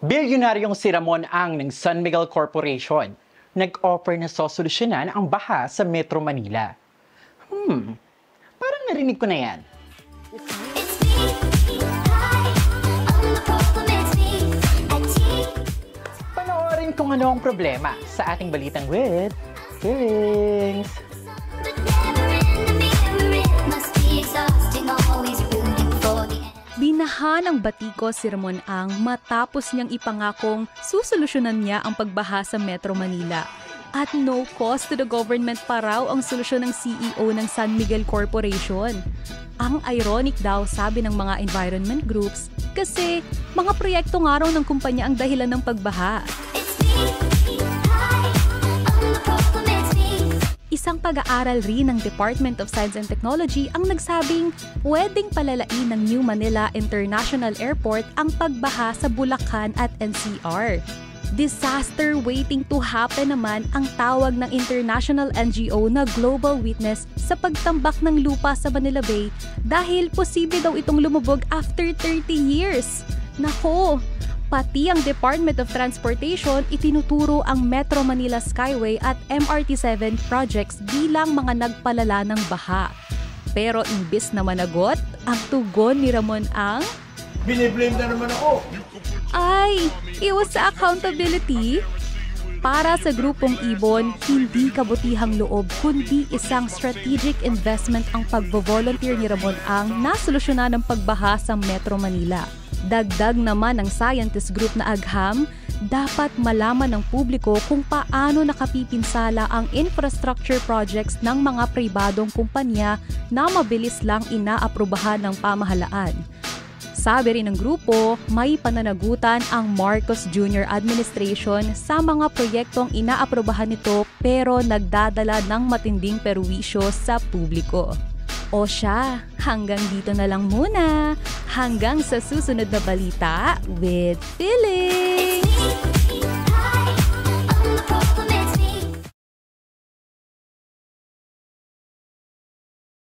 Bilyonaryong si Ramon Ang ng San Miguel Corporation nag-offer na sosolusyonan ang baha sa Metro Manila. Parang narinig ko na yan. Panoorin kung ano ang problema sa ating balitang with feelings. Binaha ng batiko si Ramon Ang matapos niyang ipangakong susolusyonan niya ang pagbaha sa Metro Manila. At no cost to the government pa raw ang solusyon ng CEO ng San Miguel Corporation. Ang ironic daw, sabi ng mga environment groups, kasi mga proyekto nga raw ng kumpanya ang dahilan ng pagbaha. Isang pag-aaral rin ng Department of Science and Technology ang nagsabing pwedeng palalain ng New Manila International Airport ang pagbaha sa Bulacan at NCR. Disaster waiting to happen naman ang tawag ng international NGO na Global Witness sa pagtambak ng lupa sa Manila Bay dahil posible daw itong lumubog after 30 years. Nako! Pati ang Department of Transportation itinuturo ang Metro Manila Skyway at MRT-7 projects bilang mga nagpalala ng baha. Pero imbis na managot, ang tugon ni Ramon Ang, biniblame na naman ako. Ay, iwas sa accountability. Para sa grupong Ibon, hindi kabutihang loob kundi isang strategic investment ang pagbo-volunteer ni Ramon Ang na solusyonan ng pagbaha sa Metro Manila. Dagdag naman ng scientist group na agham, dapat malaman ng publiko kung paano nakapipinsala ang infrastructure projects ng mga pribadong kumpanya na mabilis lang inaaprubahan ng pamahalaan. Sabi rin ng grupo, may pananagutan ang Marcos Jr. Administration sa mga proyektong inaaprubahan nito pero nagdadala ng matinding perwisyo sa publiko. O siya, hanggang dito na lang muna. Hanggang sa susunod na balita with feelings!